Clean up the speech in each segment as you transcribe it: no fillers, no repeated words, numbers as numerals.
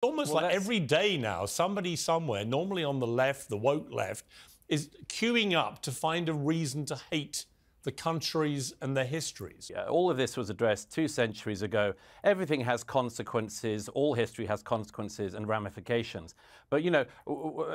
Almost like every day now, somebody somewhere, normally on the left, the woke left, is queuing up to find a reason to hate the countries and their histories. Yeah, all of this was addressed 2 centuries ago. Everything has consequences. All history has consequences and ramifications. But, you know,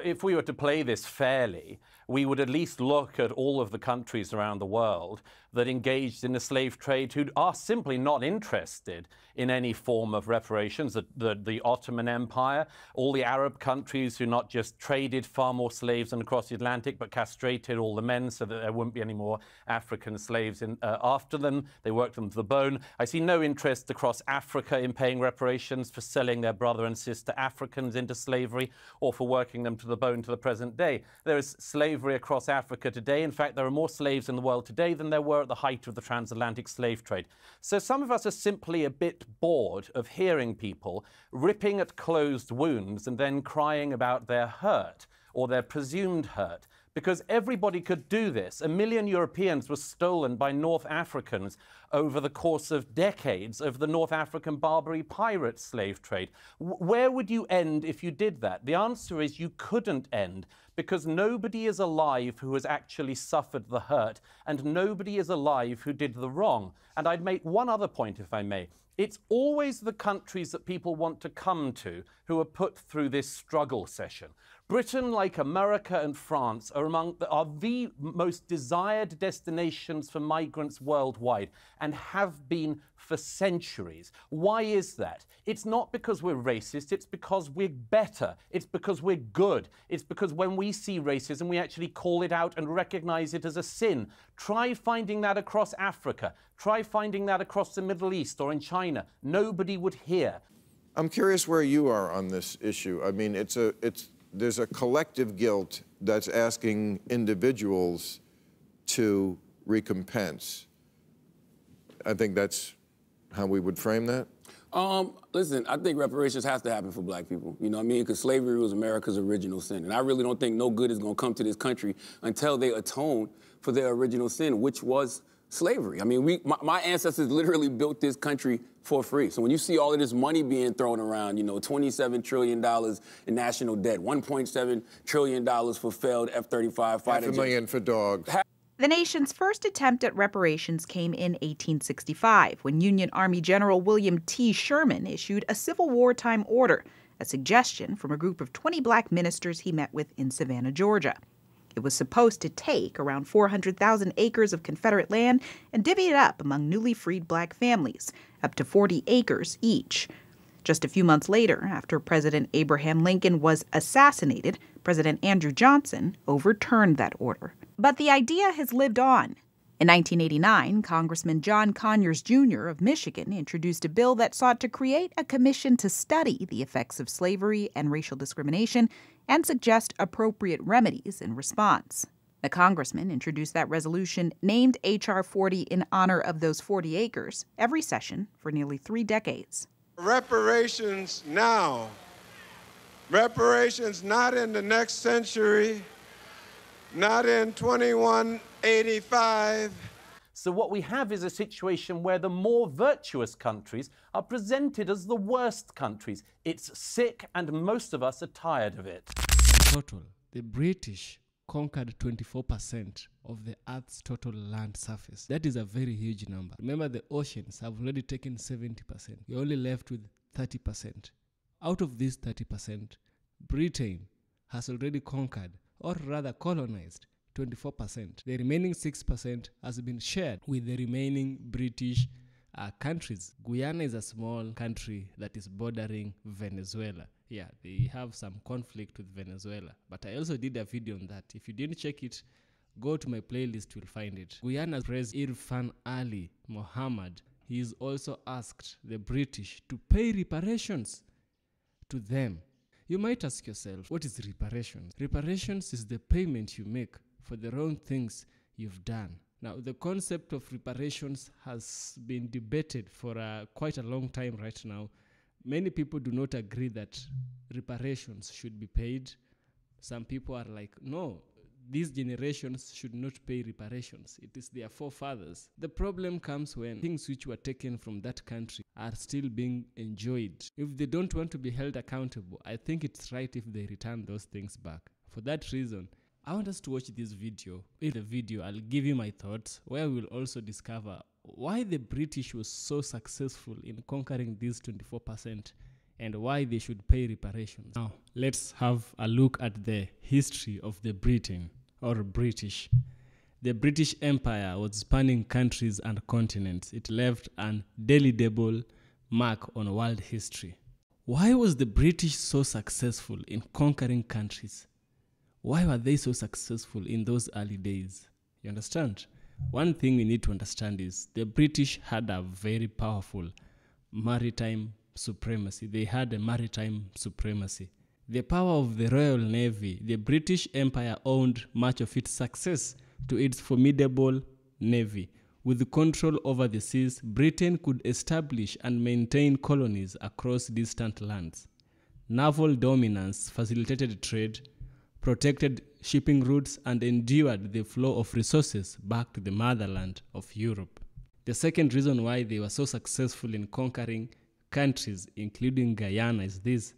if we were to play this fairly, we would at least look at all of the countries around the world that engaged in the slave trade who are simply not interested in any form of reparations. The Ottoman Empire, all the Arab countries who not just traded far more slaves than across the Atlantic, but castrated all the men so that there wouldn't be any more African slaves after them. They worked them to the bone. I see no interest across Africa in paying reparations for selling their brother and sister Africans into slavery or for working them to the bone to the present day. There is slavery across Africa today. In fact, there are more slaves in the world today than there were at the height of the transatlantic slave trade. So some of us are simply a bit bored of hearing people ripping at closed wounds and then crying about their hurt or their presumed hurt. Because everybody could do this. 1 million Europeans were stolen by North Africans over the course of decades of the North African Barbary pirate slave trade. Where would you end if you did that? The answer is you couldn't end, because nobody is alive who has actually suffered the hurt, and nobody is alive who did the wrong. And I'd make one other point, if I may. It's always the countries that people want to come to who are put through this struggle session. Britain, like America and France, are the most desired destinations for migrants worldwide and have been for centuries. Why is that? It's not because we're racist, it's because we're better. It's because we're good. It's because when we see racism, we actually call it out and recognize it as a sin. Try finding that across Africa. Try finding that across the Middle East or in China. Nobody would hear. I'm curious where you are on this issue. I mean, there's a collective guilt that's asking individuals to recompense. I think that's how we would frame that. Listen, I think reparations has to happen for black people. You know what I mean? Because slavery was America's original sin. And I really don't think no good is going to come to this country until they atone for their original sin, which was slavery. I mean, my ancestors literally built this country for free. So when you see all of this money being thrown around, you know, $27 trillion in national debt, $1.7 trillion for failed F-35 fighter jets. $500,000 for dogs. The nation's first attempt at reparations came in 1865, when Union Army General William T. Sherman issued a Civil War-time order, a suggestion from a group of 20 black ministers he met with in Savannah, Georgia. It was supposed to take around 400,000 acres of Confederate land and divvy it up among newly freed black families, up to 40 acres each. Just a few months later, after President Abraham Lincoln was assassinated, President Andrew Johnson overturned that order. But the idea has lived on. In 1989, Congressman John Conyers, Jr. of Michigan introduced a bill that sought to create a commission to study the effects of slavery and racial discrimination and suggest appropriate remedies in response. The congressman introduced that resolution, named H.R. 40 in honor of those 40 acres, every session for nearly 3 decades. Reparations now. Reparations not in the next century, not in 2185. So what we have is a situation where the more virtuous countries are presented as the worst countries. It's sick, and most of us are tired of it. In total, the British conquered 24% of the Earth's total land surface. That is a very huge number. Remember, the oceans have already taken 70%. You're only left with 30%. Out of this 30%, Britain has already conquered, or rather colonized, 24%. The remaining 6% has been shared with the remaining British countries. Guyana is a small country that is bordering Venezuela. Yeah, they have some conflict with Venezuela. But I also did a video on that. If you didn't check it, go to my playlist, you'll find it. Guyana's President Irfan Ali Mohammed, he's also asked the British to pay reparations to them. You might ask yourself, what is reparations? Reparations is the payment you make for the wrong things you've done. Now, the concept of reparations has been debated for quite a long time right now. Many people do not agree that reparations should be paid. Some people are like, no, these generations should not pay reparations. It is their forefathers. The problem comes when things which were taken from that country are still being enjoyed. If they don't want to be held accountable, I think it's right if they return those things back. For that reason, I want us to watch this video. In the video, I'll give you my thoughts, where we'll also discover why the British was so successful in conquering these 24% and why they should pay reparations. Now, let's have a look at the history of the Britain or British. The British Empire was spanning countries and continents. It left an indelible mark on world history. Why was the British so successful in conquering countries? Why were they so successful in those early days? You understand? One thing we need to understand is the British had a very powerful maritime supremacy. They had a maritime supremacy. The power of the Royal Navy, the British Empire owed much of its success to its formidable navy. With control over the seas, Britain could establish and maintain colonies across distant lands. Naval dominance facilitated trade, protected shipping routes, and endured the flow of resources back to the motherland of Europe. The second reason why they were so successful in conquering countries, including Guyana, is this.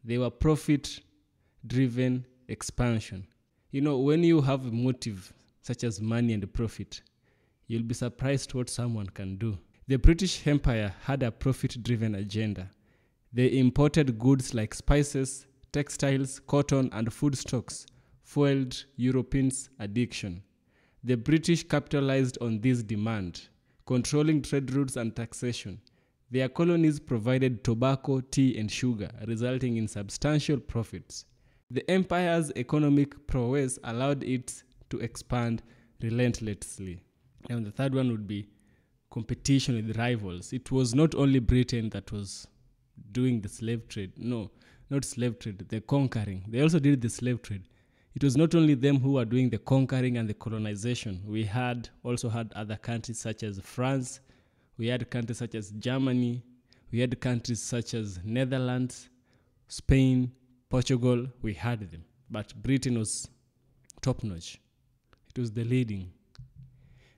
They were profit-driven expansion. You know, when you have a motive such as money and profit, you'll be surprised what someone can do. The British Empire had a profit-driven agenda. They imported goods like spices, textiles, cotton, and food stocks, fueled Europeans' addiction. The British capitalized on this demand, controlling trade routes and taxation. Their colonies provided tobacco, tea, and sugar, resulting in substantial profits. The empire's economic prowess allowed it to expand relentlessly. And the third one would be competition with rivals. It was not only Britain that was doing the slave trade. No, not slave trade, the conquering. They also did the slave trade. It was not only them who were doing the conquering and the colonization. We also had other countries such as France. We had countries such as Germany. We had countries such as Netherlands, Spain, Portugal. We had them. But Britain was top-notch. It was the leading.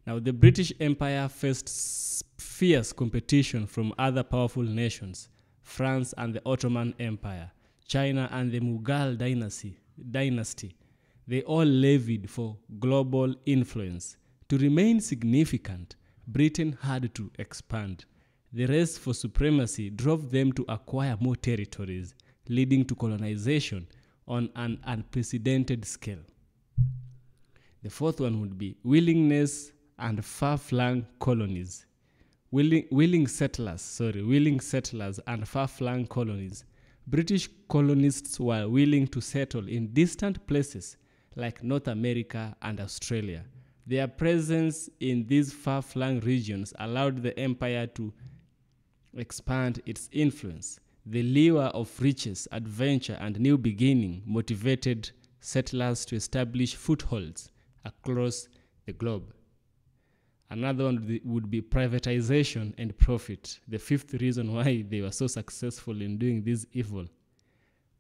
Now, the British Empire faced fierce competition from other powerful nations, France and the Ottoman Empire, China and the Mughal dynasty. They all levied for global influence. To remain significant, Britain had to expand. The race for supremacy drove them to acquire more territories, leading to colonization on an unprecedented scale. The fourth one would be willingness and far-flung colonies. Willing settlers and far-flung colonies. British colonists were willing to settle in distant places like North America and Australia. Their presence in these far-flung regions allowed the empire to expand its influence. The lure of riches, adventure, and new beginning motivated settlers to establish footholds across the globe. Another one would be privatization and profit, the fifth reason why they were so successful in doing this evil.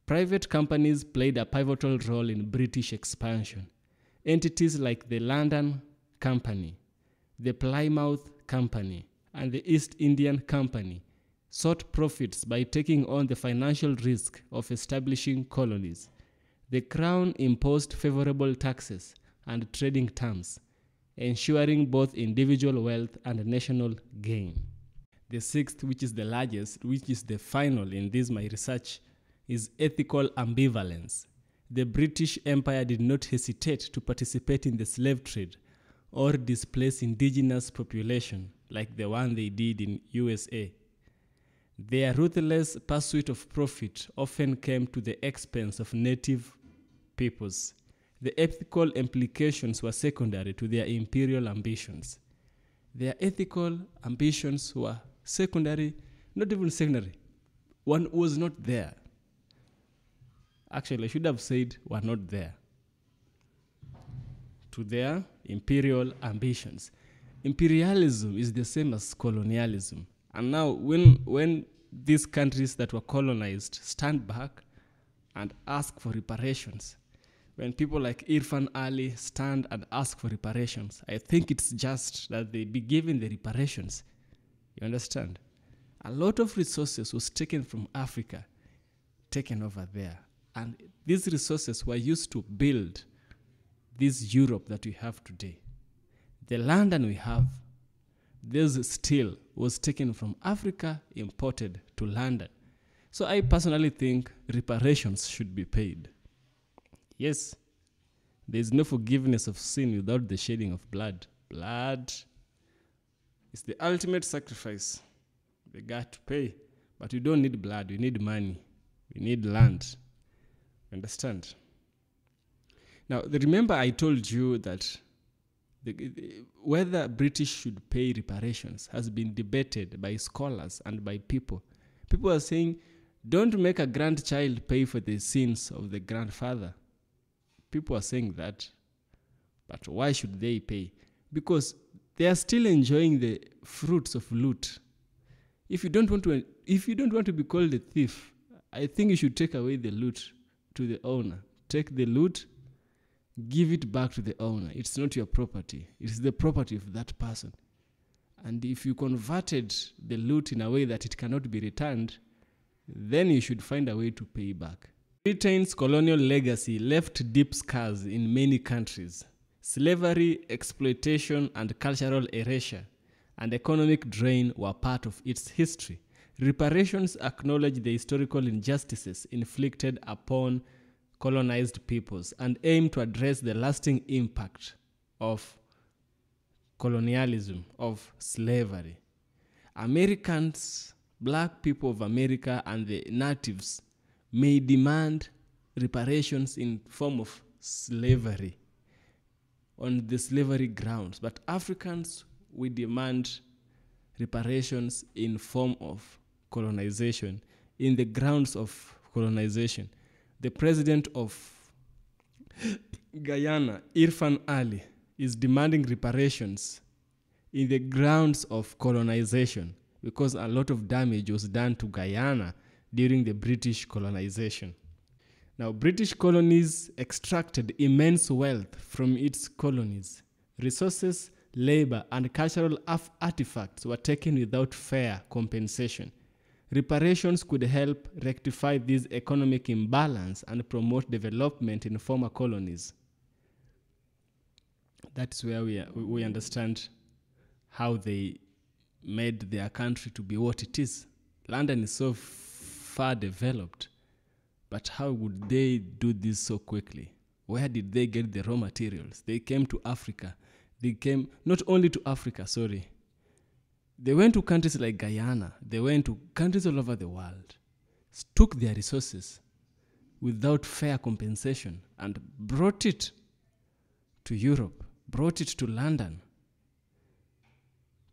Private companies played a pivotal role in British expansion. Entities like the London Company, the Plymouth Company, and the East Indian Company sought profits by taking on the financial risk of establishing colonies. The Crown imposed favorable taxes and trading terms, ensuring both individual wealth and national gain. The sixth, which is the largest, which is the final in this my research, is ethical ambivalence. The British Empire did not hesitate to participate in the slave trade or displace indigenous population like the one they did in USA. Their ruthless pursuit of profit often came to the expense of native peoples. The ethical implications were secondary to their imperial ambitions. Their ethical ambitions were secondary, not even secondary. One was not there. Actually, I should have said were not there to their imperial ambitions. Imperialism is the same as colonialism. And now when these countries that were colonized stand back and ask for reparations, when people like Irfan Ali stand and ask for reparations, I think it's just that they be given the reparations. You understand? A lot of resources was taken from Africa, taken over there. And these resources were used to build this Europe that we have today. The London we have, this steel was taken from Africa, imported to London. So I personally think reparations should be paid. Yes, there is no forgiveness of sin without the shedding of blood. Blood is the ultimate sacrifice. We got to pay. But we don't need blood, we need money. We need land. Understand? Now, remember I told you that whether British should pay reparations has been debated by scholars and by people. People are saying, don't make a grandchild pay for the sins of the grandfather. People are saying that. But why should they pay? Because they are still enjoying the fruits of loot. If you don't want to be called a thief, I think you should take away the loot to the owner. Take the loot, give it back to the owner. It's not your property. It's the property of that person. And if you converted the loot in a way that it cannot be returned, then you should find a way to pay back. Britain's colonial legacy left deep scars in many countries. Slavery, exploitation, and cultural erasure and economic drain were part of its history. Reparations acknowledge the historical injustices inflicted upon colonized peoples and aim to address the lasting impact of colonialism, of slavery. Americans, black people of America and the natives may demand reparations in form of slavery on the slavery grounds, but Africans, we demand reparations in form of colonization, in the grounds of colonization. The president of Guyana, Irfan Ali, is demanding reparations in the grounds of colonization because a lot of damage was done to Guyana during the British colonization. Now, British colonies extracted immense wealth from its colonies. Resources, labor, and cultural artifacts were taken without fair compensation. Reparations could help rectify this economic imbalance and promote development in former colonies. That's where we understand how they made their country to be what it is. London is so far developed, but how would they do this so quickly? Where did they get the raw materials? They came to Africa. They came not only to Africa, sorry. They went to countries like Guyana. They went to countries all over the world, took their resources without fair compensation and brought it to Europe, brought it to London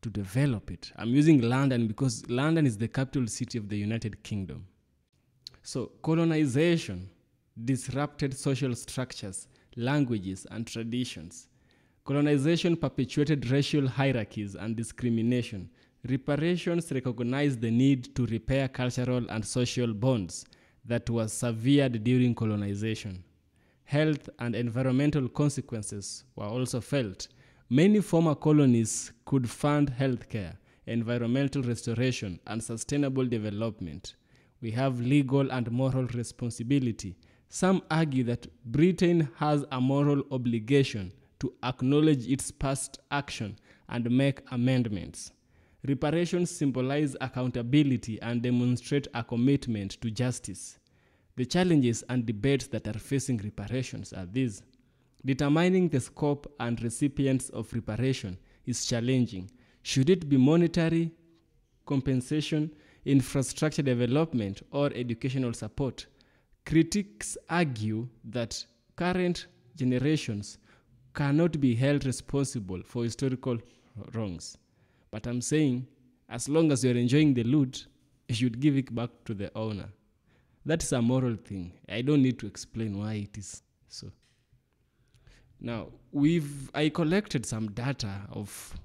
to develop it. I'm using London because London is the capital city of the United Kingdom. So colonization disrupted social structures, languages, and traditions. Colonization perpetuated racial hierarchies and discrimination. Reparations recognized the need to repair cultural and social bonds that were severed during colonization. Health and environmental consequences were also felt. Many former colonies could fund healthcare, environmental restoration, and sustainable development. We have legal and moral responsibility. Some argue that Britain has a moral obligation to acknowledge its past action and make amendments. Reparations symbolize accountability and demonstrate a commitment to justice. The challenges and debates that are facing reparations are these. Determining the scope and recipients of reparation is challenging. Should it be monetary compensation, infrastructure development, or educational support? Critics argue that current generations cannot be held responsible for historical wrongs. But I'm saying, as long as you're enjoying the loot, you should give it back to the owner. That's a moral thing. I don't need to explain why it is so. Now, I collected some data of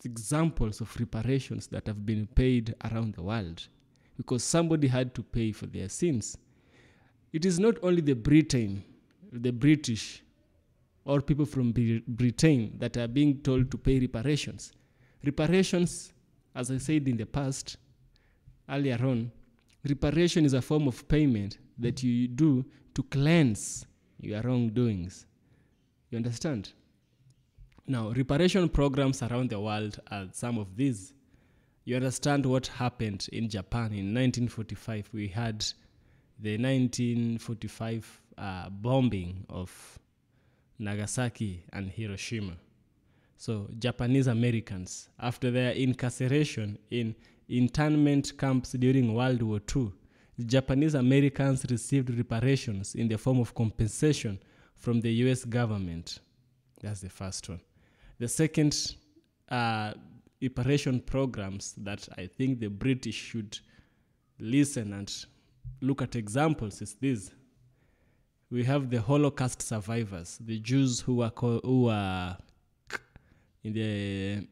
examples of reparations that have been paid around the world because somebody had to pay for their sins. It is not only the Britain the British or people from Britain that are being told to pay reparations. Reparations, as I said in the past, earlier on, reparation is a form of payment that you do to cleanse your wrongdoings. You understand? Now, reparation programs around the world are some of these. You understand what happened in Japan in 1945. We had the 1945 bombing of Nagasaki and Hiroshima. So Japanese Americans, after their incarceration in internment camps during World War II, Japanese Americans received reparations in the form of compensation from the US government. That's the first one. The second reparation programs that I think the British should listen and look at examples is this. We have the Holocaust survivors, the Jews who were in the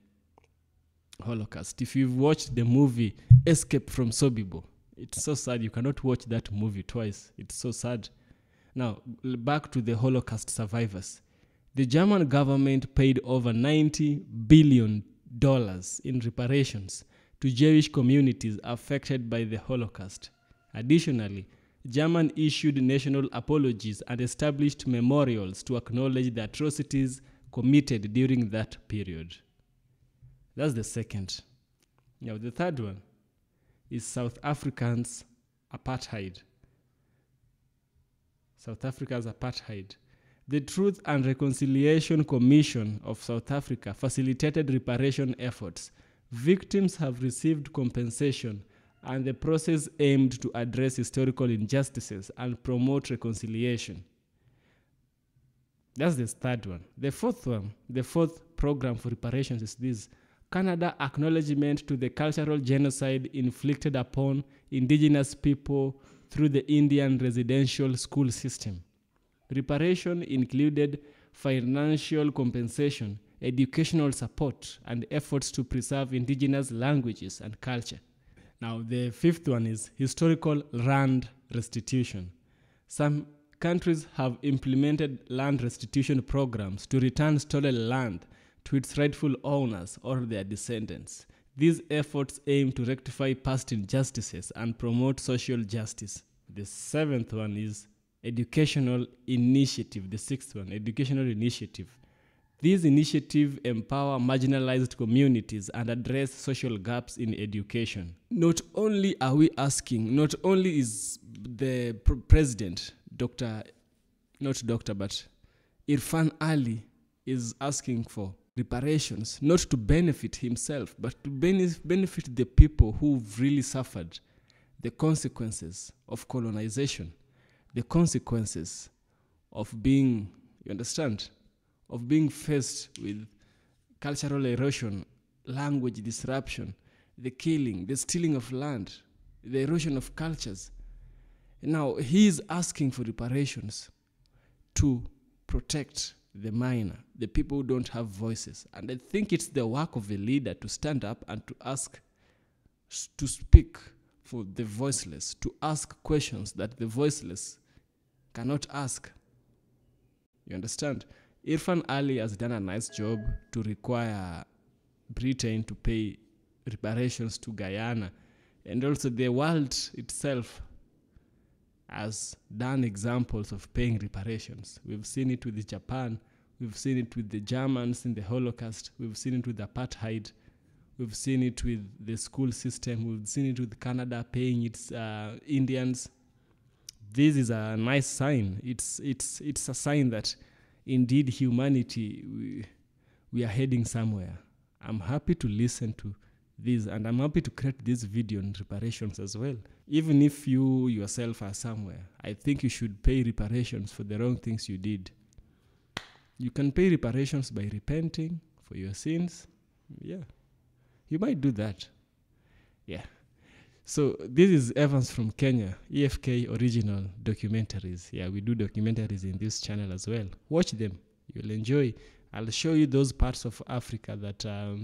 Holocaust. If you've watched the movie Escape from Sobibor, it's so sad. You cannot watch that movie twice. It's so sad. Now, back to the Holocaust survivors. The German government paid over $90 billion in reparations to Jewish communities affected by the Holocaust. Additionally, Germany issued national apologies and established memorials to acknowledge the atrocities committed during that period. That's the second. Now, the third one is South Africa's apartheid. South Africa's apartheid. The Truth and Reconciliation Commission of South Africa facilitated reparation efforts. Victims have received compensation, and the process aimed to address historical injustices and promote reconciliation. That's the third one. The fourth one, the fourth program for reparations is this: Canada acknowledgement to the cultural genocide inflicted upon indigenous people through the Indian residential school system. Reparation included financial compensation, educational support, and efforts to preserve indigenous languages and culture. Now, the fifth one is historical land restitution. Some countries have implemented land restitution programs to return stolen land to its rightful owners or their descendants. These efforts aim to rectify past injustices and promote social justice. The seventh one is educational initiative. The sixth one, educational initiative. These initiatives empower marginalized communities and address social gaps in education. Not only are we asking, not only is the president, Irfan Ali is asking for reparations, not to benefit himself, but to benefit the people who've really suffered the consequences of colonization, the consequences of being, you understand, of being faced with cultural erosion, language disruption, the killing, the stealing of land, the erosion of cultures. Now, he is asking for reparations to protect the minor, the people who don't have voices. And I think it's the work of a leader to stand up and to ask, to speak for the voiceless, to ask questions that the voiceless cannot ask. You understand? Irfan Ali has done a nice job to require Britain to pay reparations to Guyana. And also the world itself has done examples of paying reparations. We've seen it with Japan. We've seen it with the Germans in the Holocaust. We've seen it with apartheid. We've seen it with the school system. We've seen it with Canada paying its Indians. This is a nice sign. It's a sign that indeed humanity, we are heading somewhere. I'm happy to listen to this, and I'm happy to create this video on reparations as well. Even if you yourself are somewhere, I think you should pay reparations for the wrong things you did. You can pay reparations by repenting for your sins. Yeah, you might do that. Yeah. So this is Evans from Kenya, EFK Original Documentaries. Yeah, we do documentaries in this channel as well. Watch them. You'll enjoy. I'll show you those parts of Africa that are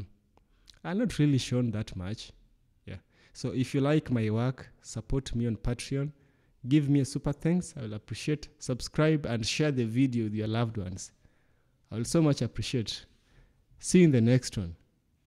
not really shown that much. Yeah. So if you like my work, support me on Patreon. give me a super thanks. I will appreciate. Subscribe and share the video with your loved ones. I will so much appreciate. See you in the next one.